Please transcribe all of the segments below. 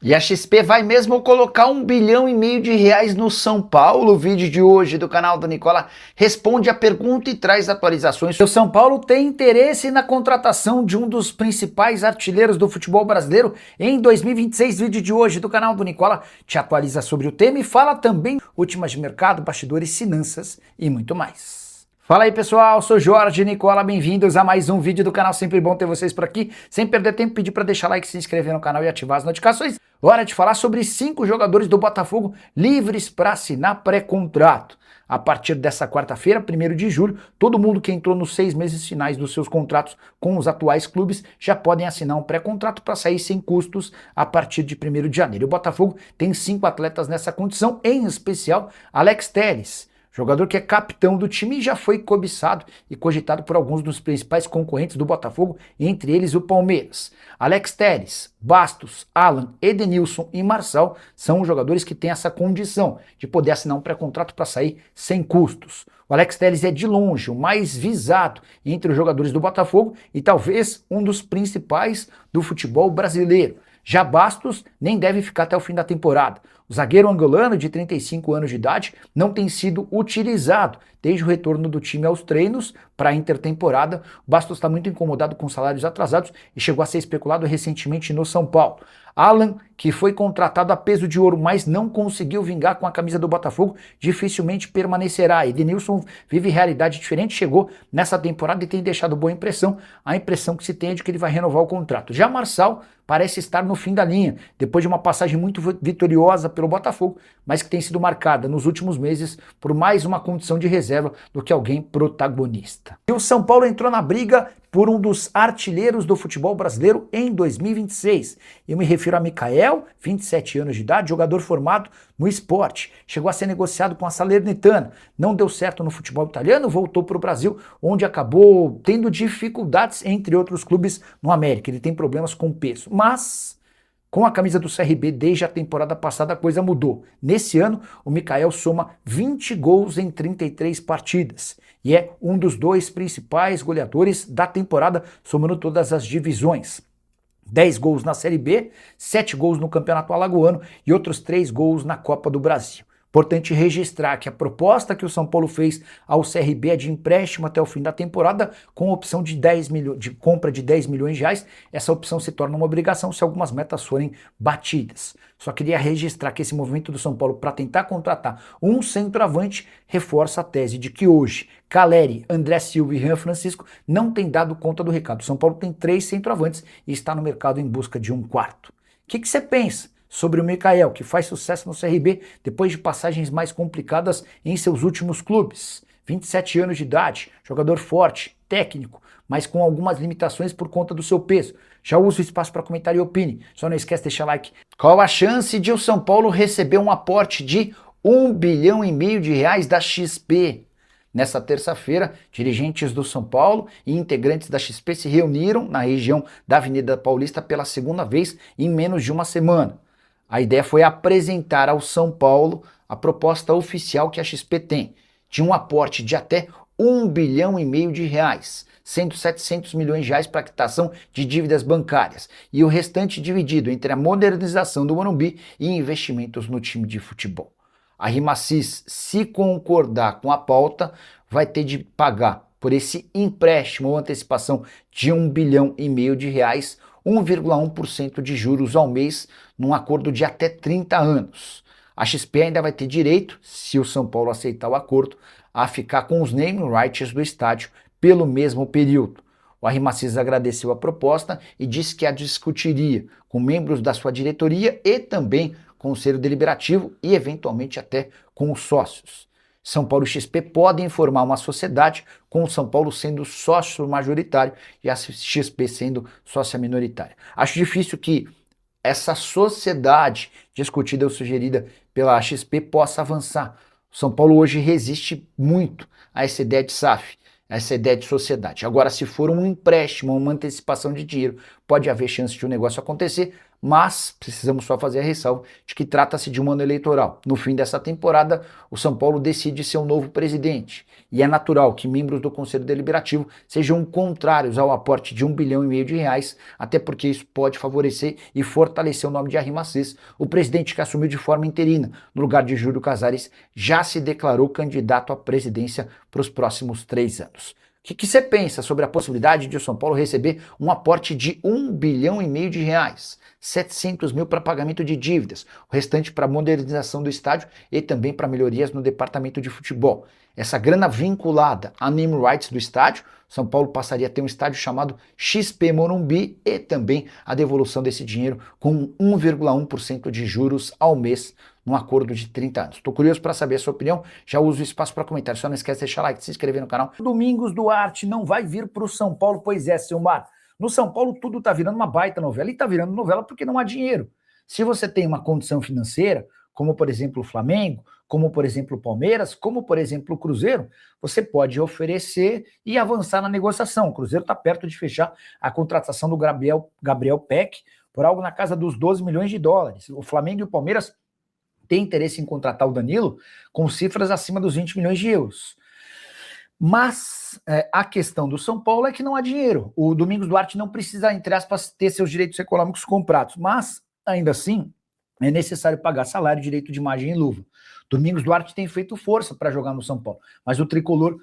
E a XP vai mesmo colocar 1,5 bilhão no São Paulo? O vídeo de hoje do canal do Nicola responde a pergunta e traz atualizações. O São Paulo tem interesse na contratação de um dos principais artilheiros do futebol brasileiro em 2026. Vídeo de hoje do canal do Nicola te atualiza sobre o tema e fala também últimas de mercado, bastidores, finanças e muito mais. Fala aí pessoal, sou Jorge Nicola, bem-vindos a mais um vídeo do canal, sempre bom ter vocês por aqui. Sem perder tempo, pedir para deixar like, se inscrever no canal e ativar as notificações. Hora de falar sobre 5 jogadores do Botafogo livres para assinar pré-contrato. A partir dessa quarta-feira, 1º de julho, todo mundo que entrou nos 6 meses finais dos seus contratos com os atuais clubes já podem assinar um pré-contrato para sair sem custos a partir de 1º de janeiro. O Botafogo tem 5 atletas nessa condição, em especial Alex Telles, jogador que é capitão do time e já foi cobiçado e cogitado por alguns dos principais concorrentes do Botafogo, entre eles o Palmeiras. Alex Telles, Bastos, Alan, Edenilson e Marçal são os jogadores que têm essa condição de poder assinar um pré-contrato para sair sem custos. O Alex Telles é de longe o mais visado entre os jogadores do Botafogo e talvez um dos principais do futebol brasileiro. Já Bastos nem deve ficar até o fim da temporada. O zagueiro angolano de 35 anos de idade não tem sido utilizado desde o retorno do time aos treinos para a intertemporada. O Bastos está muito incomodado com salários atrasados e chegou a ser especulado recentemente no São Paulo. Alan, que foi contratado a peso de ouro, mas não conseguiu vingar com a camisa do Botafogo, dificilmente permanecerá. Edenilson vive realidade diferente, chegou nessa temporada e tem deixado boa impressão. A impressão que se tem é de que ele vai renovar o contrato. Já Marçal parece estar no fim da linha, depois de uma passagem muito vitoriosa pelo Botafogo, mas que tem sido marcada nos últimos meses por mais uma condição de reserva do que alguém protagonista. E o São Paulo entrou na briga por um dos artilheiros do futebol brasileiro em 2026. Eu me refiro a Mikael, 27 anos de idade, jogador formado no Sport. Chegou a ser negociado com a Salernitana. Não deu certo no futebol italiano, voltou para o Brasil, onde acabou tendo dificuldades, entre outros clubes, no América. Ele tem problemas com peso. Mas com a camisa do CRB desde a temporada passada a coisa mudou. Nesse ano, o Mikael soma 20 gols em 33 partidas e é um dos 2 principais goleadores da temporada, somando todas as divisões. 10 gols na Série B, 7 gols no Campeonato Alagoano e outros 3 gols na Copa do Brasil. Importante registrar que a proposta que o São Paulo fez ao CRB é de empréstimo até o fim da temporada, com opção de compra de 10 milhões de reais. Essa opção se torna uma obrigação se algumas metas forem batidas. Só queria registrar que esse movimento do São Paulo para tentar contratar um centroavante reforça a tese de que hoje Caleri, André Silva e Rian Francisco não têm dado conta do recado. O São Paulo tem 3 centroavantes e está no mercado em busca de um quarto. O que você pensa sobre o Mikael, que faz sucesso no CRB depois de passagens mais complicadas em seus últimos clubes? 27 anos de idade, jogador forte, técnico, mas com algumas limitações por conta do seu peso. Já usa o espaço para comentar e opine. Só não esquece de deixar like. Qual a chance de o São Paulo receber um aporte de 1,5 bilhão de reais da XP? Nessa terça-feira, dirigentes do São Paulo e integrantes da XP se reuniram na região da Avenida Paulista pela segunda vez em menos de uma semana. A ideia foi apresentar ao São Paulo a proposta oficial que a XP tem, de um aporte de até 1,5 bilhão de reais, sendo 700 milhões de reais para a quitação de dívidas bancárias e o restante dividido entre a modernização do Morumbi e investimentos no time de futebol. A RIMACIS, se concordar com a pauta, vai ter de pagar por esse empréstimo ou antecipação de 1,5 bilhão de reais, 1,1% de juros ao mês, num acordo de até 30 anos. A XP ainda vai ter direito, se o São Paulo aceitar o acordo, a ficar com os naming rights do estádio pelo mesmo período. O RIMACIS agradeceu a proposta e disse que a discutiria com membros da sua diretoria e também com o Conselho Deliberativo e eventualmente até com os sócios. São Paulo e XP podem formar uma sociedade, com o São Paulo sendo sócio majoritário e a XP sendo sócia minoritária. Acho difícil que essa sociedade discutida ou sugerida pela XP possa avançar. O São Paulo hoje resiste muito a essa ideia de SAF, a essa ideia de sociedade. Agora, se for um empréstimo ou uma antecipação de dinheiro, pode haver chance de o negócio acontecer, Mas precisamos só fazer a ressalva de que trata-se de um ano eleitoral. No fim dessa temporada, o São Paulo decide ser o novo presidente. E é natural que membros do Conselho Deliberativo sejam contrários ao aporte de R$ 1,5 bilhão, até porque isso pode favorecer e fortalecer o nome de Arrim Macês. O presidente, que assumiu de forma interina no lugar de Júlio Casares, já se declarou candidato à presidência para os próximos 3 anos. O que você pensa sobre a possibilidade de o São Paulo receber um aporte de R$ 1,5 bilhão, 700 mil para pagamento de dívidas, o restante para modernização do estádio e também para melhorias no departamento de futebol? Essa grana vinculada a name rights do estádio, São Paulo passaria a ter um estádio chamado XP Morumbi e também a devolução desse dinheiro com 1,1% de juros ao mês num acordo de 30 anos. Estou curioso para saber a sua opinião, já uso o espaço para comentário, só não esquece de deixar like, se inscrever no canal. Domingos Duarte não vai vir para o São Paulo, pois é, Silmar. No São Paulo tudo está virando uma baita novela, e está virando novela porque não há dinheiro. Se você tem uma condição financeira, como por exemplo o Flamengo, como por exemplo o Palmeiras, como por exemplo o Cruzeiro, você pode oferecer e avançar na negociação. O Cruzeiro está perto de fechar a contratação do Gabriel Peck por algo na casa dos 12 milhões de dólares. O Flamengo e o Palmeiras tem interesse em contratar o Danilo com cifras acima dos 20 milhões de euros. Mas a questão do São Paulo é que não há dinheiro. O Domingos Duarte não precisa, entre aspas, ter seus direitos econômicos comprados, mas, ainda assim, é necessário pagar salário, direito de imagem e luva. Domingos Duarte tem feito força para jogar no São Paulo, mas o Tricolor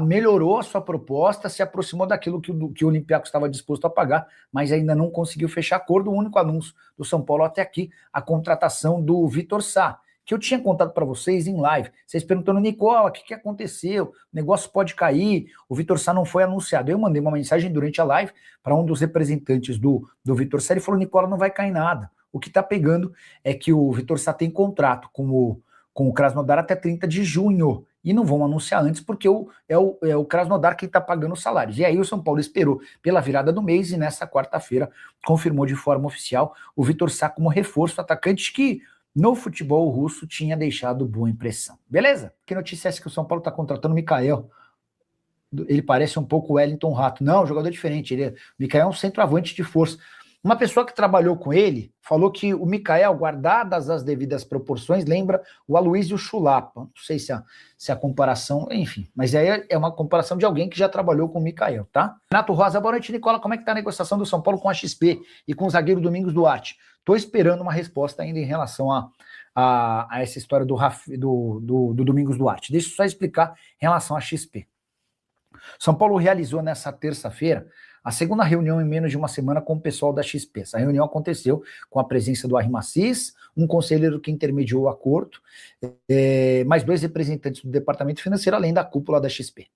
melhorou a sua proposta, se aproximou daquilo que o Olympiacos estava disposto a pagar, mas ainda não conseguiu fechar acordo. O único anúncio do São Paulo até aqui, a contratação do Vitor Sá, que eu tinha contado para vocês em live. Vocês perguntando, Nicola, o que aconteceu? O negócio pode cair, o Vitor Sá não foi anunciado. Eu mandei uma mensagem durante a live para um dos representantes do Vitor Sá, ele falou, Nicola, não vai cair nada. O que está pegando é que o Vitor Sá tem contrato com o Krasnodar até 30 de junho, e não vão anunciar antes, porque é o Krasnodar quem está pagando os salários. E aí o São Paulo esperou pela virada do mês, e nessa quarta-feira confirmou de forma oficial o Vitor Sá como reforço, atacante que no futebol russo tinha deixado boa impressão. Beleza? Que notícia é essa que o São Paulo está contratando o Mikael? Ele parece um pouco o Wellington Rato. Não, jogador diferente. O Mikael é um centroavante de força. Uma pessoa que trabalhou com ele falou que o Mikael, guardadas as devidas proporções, lembra o Aloysio Chulapa. Não sei se a comparação, enfim, mas aí é uma comparação de alguém que já trabalhou com o Mikael, tá? Renato Rosa, boa noite, Nicola. Como é que tá a negociação do São Paulo com a XP e com o zagueiro Domingos Duarte? Tô esperando uma resposta ainda em relação a essa história do Domingos Duarte. Deixa eu só explicar em relação à XP. São Paulo realizou nessa terça-feira a segunda reunião em menos de uma semana com o pessoal da XP. Essa reunião aconteceu com a presença do Arrim Macês, um conselheiro que intermediou o acordo, mais 2 representantes do departamento financeiro, além da cúpula da XP.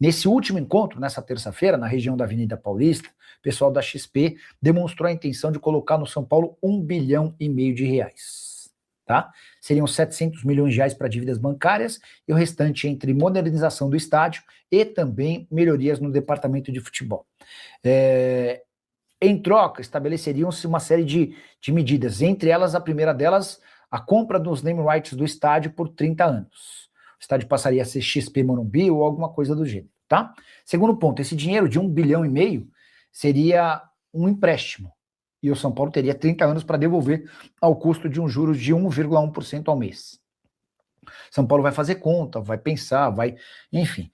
Nesse último encontro, nessa terça-feira, na região da Avenida Paulista, o pessoal da XP demonstrou a intenção de colocar no São Paulo R$ 1,5 bilhão. Tá? Seriam 700 milhões de reais para dívidas bancárias e o restante entre modernização do estádio e também melhorias no departamento de futebol. Em troca, estabeleceriam-se uma série de medidas, entre elas, a primeira delas, a compra dos name rights do estádio por 30 anos. O estádio passaria a ser XP Morumbi ou alguma coisa do gênero, tá? Segundo ponto, esse dinheiro de R$ 1,5 bilhão seria um empréstimo, e o São Paulo teria 30 anos para devolver ao custo de um juros de 1,1% ao mês. São Paulo vai fazer conta, vai pensar, enfim.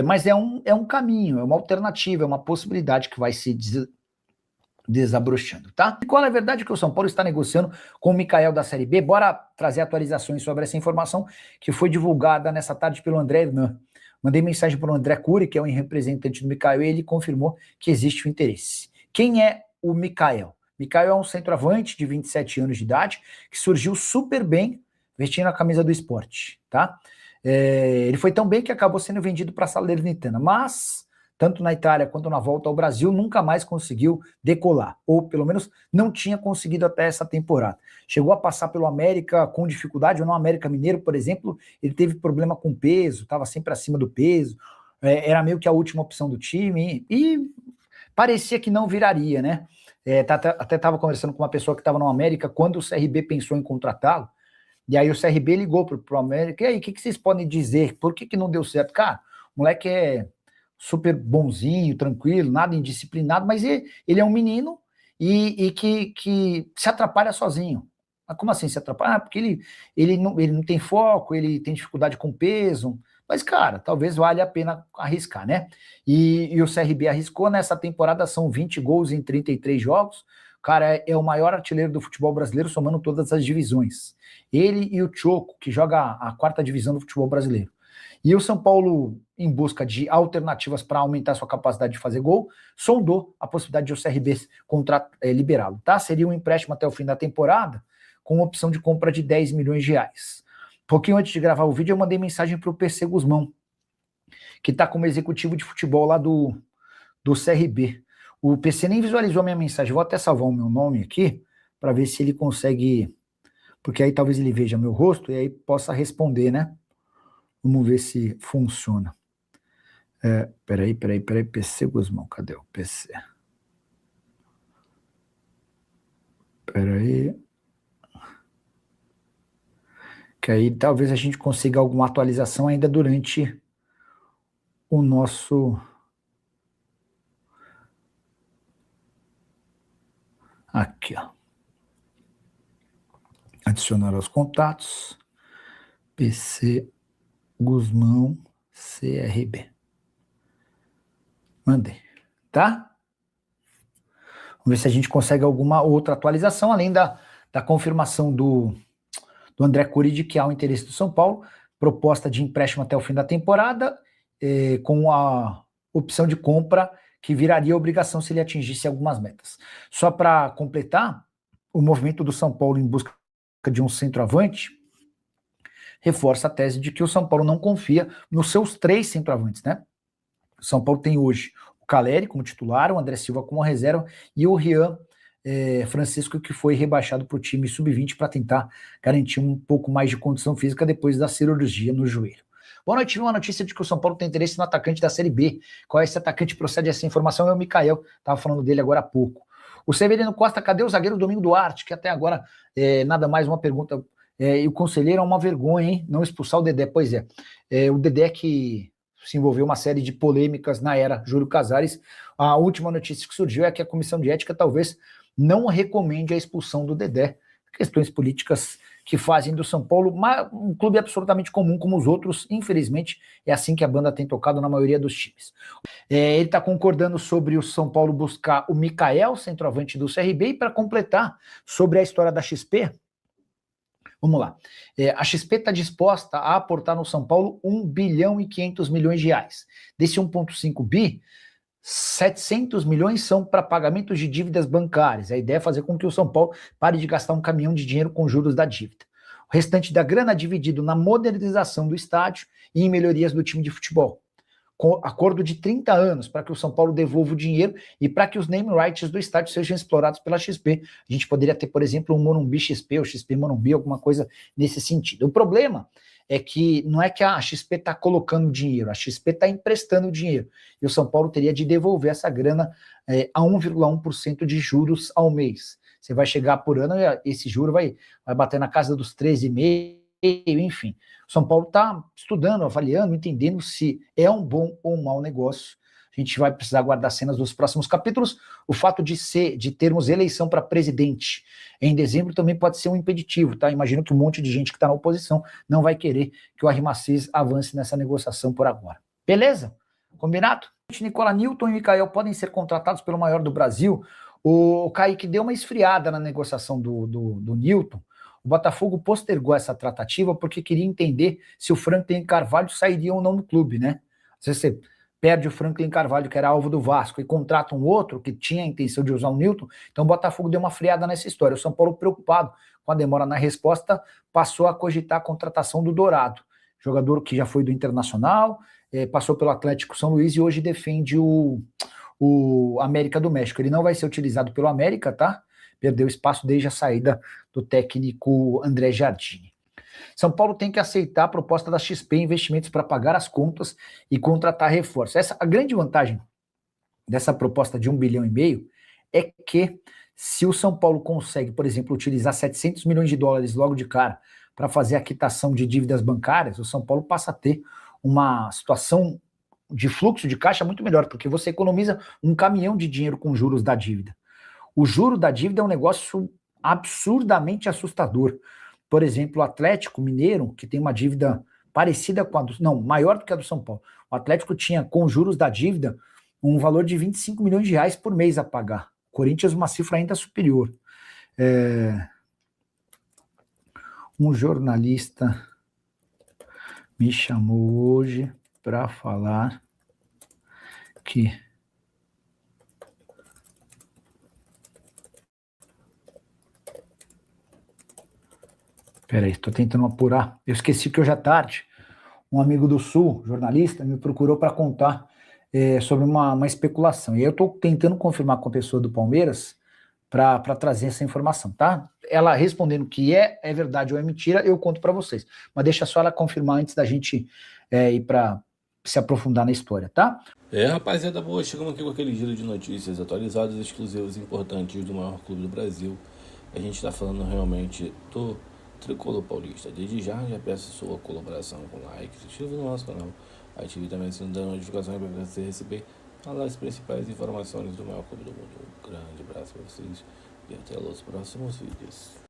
Mas é um caminho, é uma alternativa, é uma possibilidade que vai se desabrochando, tá? E qual é a verdade? Que o São Paulo está negociando com o Mikael da Série B. Bora trazer atualizações sobre essa informação que foi divulgada nessa tarde pelo André Hernan. Mandei mensagem para o André Cury, que é o representante do Mikael, e ele confirmou que existe o interesse. Quem é o Mikael? Mikael é um centroavante de 27 anos de idade que surgiu super bem vestindo a camisa do esporte, tá? Ele foi tão bem que acabou sendo vendido para a Salernitana, mas tanto na Itália quanto na volta ao Brasil nunca mais conseguiu decolar, ou pelo menos não tinha conseguido até essa temporada. Chegou a passar pelo América com dificuldade, ou no América Mineiro, por exemplo, ele teve problema com peso, estava sempre acima do peso, era meio que a última opção do time, e parecia que não viraria, né? Até estava conversando com uma pessoa que estava no América quando o CRB pensou em contratá-lo, e aí o CRB ligou para o América, e aí, o que vocês podem dizer? Por que não deu certo? Cara, o moleque é super bonzinho, tranquilo, nada indisciplinado, mas ele é um menino e que se atrapalha sozinho. Mas como assim se atrapalha? Ah, porque ele não tem foco, ele tem dificuldade com peso. Mas, cara, talvez valha a pena arriscar, né? E o CRB arriscou nessa temporada, são 20 gols em 33 jogos. O cara é o maior artilheiro do futebol brasileiro, somando todas as divisões. Ele e o Choco, que joga a quarta divisão do futebol brasileiro. E o São Paulo, em busca de alternativas para aumentar sua capacidade de fazer gol, sondou a possibilidade de o CRB liberá-lo, tá? Seria um empréstimo até o fim da temporada, com opção de compra de 10 milhões de reais. Pouquinho antes de gravar o vídeo, eu mandei mensagem para o PC Guzmão, que está como executivo de futebol lá do CRB. O PC nem visualizou a minha mensagem, vou até salvar o meu nome aqui, para ver se ele consegue, porque aí talvez ele veja meu rosto e aí possa responder, né? Vamos ver se funciona. Peraí, PC Guzmão, cadê o PC? Peraí. Que aí talvez a gente consiga alguma atualização ainda durante o nosso... Aqui, ó. Adicionar aos contatos. PC Guzmão CRB. Mandei, tá? Vamos ver se a gente consegue alguma outra atualização, além da confirmação do André Curi de que há um interesse do São Paulo, proposta de empréstimo até o fim da temporada, com a opção de compra que viraria obrigação se ele atingisse algumas metas. Só para completar, o movimento do São Paulo em busca de um centroavante reforça a tese de que o São Paulo não confia nos seus 3 centroavantes, né? O São Paulo tem hoje o Caleri como titular, o André Silva como reserva e o Rian Francisco, que foi rebaixado para o time sub-20 para tentar garantir um pouco mais de condição física depois da cirurgia no joelho. Boa noite, uma notícia de que o São Paulo tem interesse no atacante da Série B. Qual é esse atacante? Procede essa informação? É o Mikael, estava falando dele agora há pouco. O Severino Costa, cadê o zagueiro Domingo Duarte? Que até agora, nada mais uma pergunta. E o conselheiro é uma vergonha, hein? Não expulsar o Dedé. Pois é, o Dedé que se envolveu uma série de polêmicas na era Júlio Casares. A última notícia que surgiu é que a comissão de ética talvez não recomende a expulsão do Dedé. Questões políticas que fazem do São Paulo um clube absolutamente comum como os outros. Infelizmente, é assim que a banda tem tocado na maioria dos times. Ele está concordando sobre o São Paulo buscar o Mikael, centroavante do CRB, e para completar sobre a história da XP, vamos lá. A XP está disposta a aportar no São Paulo 1 bilhão e 500 milhões de reais. Desse 1,5 bi, 700 milhões são para pagamentos de dívidas bancárias. A ideia é fazer com que o São Paulo pare de gastar um caminhão de dinheiro com juros da dívida. O restante da grana é dividido na modernização do estádio e em melhorias do time de futebol. Com acordo de 30 anos para que o São Paulo devolva o dinheiro e para que os name rights do estádio sejam explorados pela XP. A gente poderia ter, por exemplo, um Morumbi XP ou XP Morumbi, alguma coisa nesse sentido. O problema é que não é que a XP está colocando dinheiro, a XP está emprestando dinheiro. E o São Paulo teria de devolver essa grana a 1,1% de juros ao mês. Você vai chegar por ano e esse juro vai bater na casa dos 13,5%, enfim. O São Paulo está estudando, avaliando, entendendo se é um bom ou um mau negócio. A gente vai precisar guardar cenas dos próximos capítulos. O fato de termos eleição para presidente em dezembro também pode ser um impeditivo, tá? Imagino que um monte de gente que está na oposição não vai querer que o Arrimacis avance nessa negociação por agora. Beleza? Combinado? Nicola, Newton e Mikael podem ser contratados pelo maior do Brasil. O Kaique deu uma esfriada na negociação do Newton. O Botafogo postergou essa tratativa porque queria entender se o Franklin Carvalho sairia ou não do clube, né? Às vezes você perde o Franklin Carvalho, que era alvo do Vasco, e contrata um outro que tinha a intenção de usar o Newton, então o Botafogo deu uma freada nessa história. O São Paulo, preocupado com a demora na resposta, passou a cogitar a contratação do Dourado, jogador que já foi do Internacional, passou pelo Atlético São Luís e hoje defende o América do México. Ele não vai ser utilizado pelo América, tá? Perdeu espaço desde a saída do técnico André Jardine. São Paulo tem que aceitar a proposta da XP Investimentos para pagar as contas e contratar reforços. A grande vantagem dessa proposta de 1,5 bilhão é que se o São Paulo consegue, por exemplo, utilizar 700 milhões de dólares logo de cara para fazer a quitação de dívidas bancárias, o São Paulo passa a ter uma situação de fluxo de caixa muito melhor, porque você economiza um caminhão de dinheiro com juros da dívida. O juro da dívida é um negócio absurdamente assustador. Por exemplo, o Atlético Mineiro, que tem uma dívida parecida com a do... Não, maior do que a do São Paulo. O Atlético tinha, com juros da dívida, um valor de 25 milhões de reais por mês a pagar. O Corinthians, uma cifra ainda superior. Um jornalista me chamou hoje para falar que... Peraí, estou tentando apurar. Eu esqueci que hoje à tarde, um amigo do Sul, jornalista, me procurou para contar sobre uma especulação. E aí eu estou tentando confirmar com a pessoa do Palmeiras para trazer essa informação, tá? Ela respondendo que é verdade ou é mentira, eu conto para vocês. Mas deixa só ela confirmar antes da gente ir para se aprofundar na história, tá? Rapaziada boa, chegamos aqui com aquele giro de notícias atualizadas, exclusivas e importantes do maior clube do Brasil. A gente está falando realmente do Tricolor Paulista. Desde já peço sua colaboração com like, se inscreva no nosso canal, ative também o sininho da notificação para você receber as principais informações do maior clube do mundo. Um grande abraço para vocês e até os próximos vídeos.